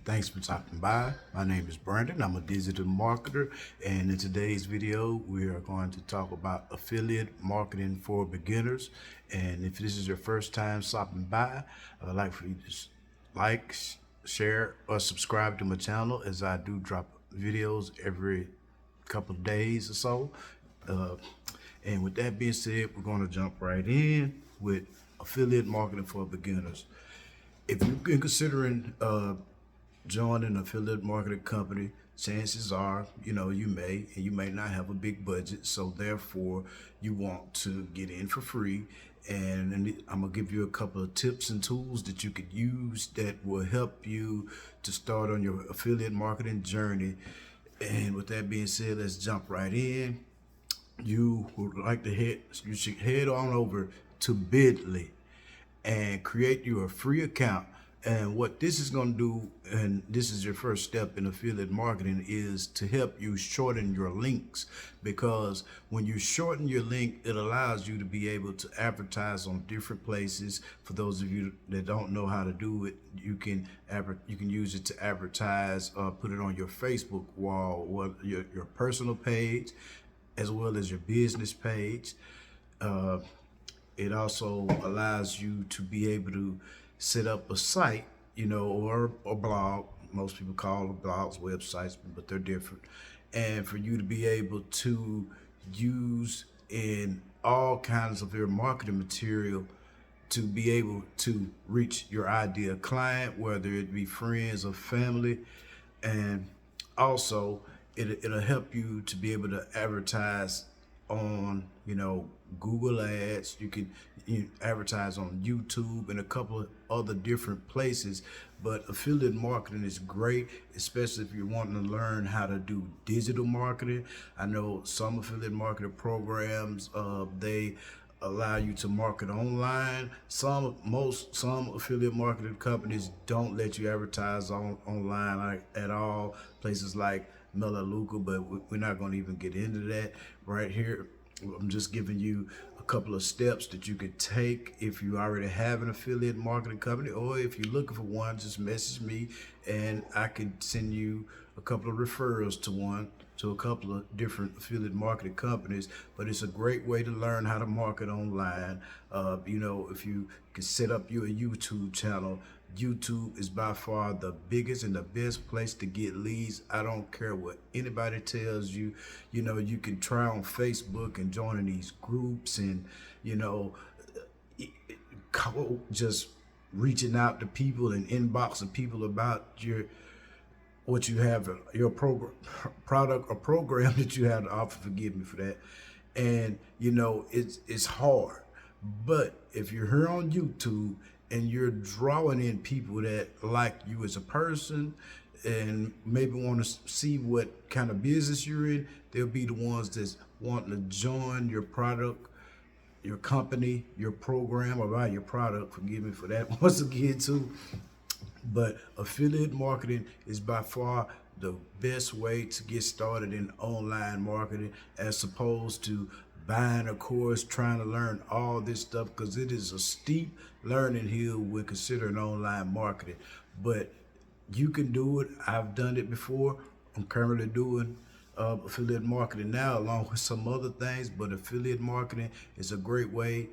Thanks for stopping by. My name is Brandon. I'm a digital marketer, and in today's video, we are going to talk about affiliate marketing for beginners. And if this is your first time stopping by, I'd like for you to like, share, or subscribe to my channel, as I do drop videos every couple of days or so. And with that being said, we're going to jump right in with affiliate marketing for beginners. If you've been considering join an affiliate marketing company, chances are, you may not have a big budget. So therefore you want to get in for free. And I'm gonna give you a couple of tips and tools that you could use that will help you to start on your affiliate marketing journey. And with that being said, let's jump right in. You should head on over to Bitly and create you a free account. And what this is going to do, and this is your first step in affiliate marketing, is to help you shorten your links. Because when you shorten your link, it allows you to be able to advertise on different places. For those of you that don't know how to do it, you can use it to advertise, put it on your Facebook wall, or your personal page, as well as your business page. It also allows you to be able to set up a site, or a blog. Most people call them blogs websites, but they're different. And for you to be able to use in all kinds of your marketing material to be able to reach your ideal client, whether it be friends or family. And also it'll help you to be able to advertise on Google ads. You can advertise on YouTube and a couple of other different places. But affiliate marketing is great, especially if you're wanting to learn how to do digital marketing. I know some affiliate marketing programs, they allow you to market online. Some affiliate marketing companies don't let you advertise online at all. Places like Melaleuca, but we're not going to even get into that right here. I'm just giving you a couple of steps that you could take if you already have an affiliate marketing company, or if you're looking for one, just message me and I can send you a couple of referrals to a couple of different affiliate marketing companies. But it's a great way to learn how to market online. If you can set up your YouTube channel. YouTube is by far the biggest and the best place to get leads. I don't care what anybody tells you. You can try on Facebook and join in these groups, and just reaching out to people and inboxing people about what you have, your product or program that you have to offer. Forgive me for that. And it's hard, but if you're here on YouTube and you're drawing in people that like you as a person and maybe want to see what kind of business you're in, they'll be the ones that's wanting to join your product, your company, your program, or buy your product. Forgive me for that once again too. But affiliate marketing is by far the best way to get started in online marketing, as opposed to buying a course, trying to learn all this stuff, because it is a steep learning hill when considering online marketing. But you can do it. I've done it before. I'm currently doing affiliate marketing now, along with some other things. But affiliate marketing is a great way,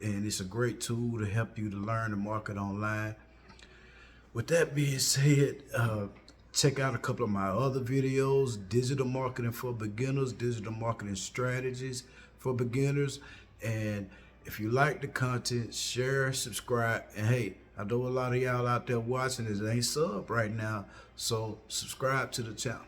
and it's a great tool to help you to learn and market online. With that being said, check out a couple of my other videos: digital marketing for beginners, digital marketing strategies for beginners. And if you like the content, share, subscribe. And hey, I know a lot of y'all out there watching this ain't sub right now, so subscribe to the channel.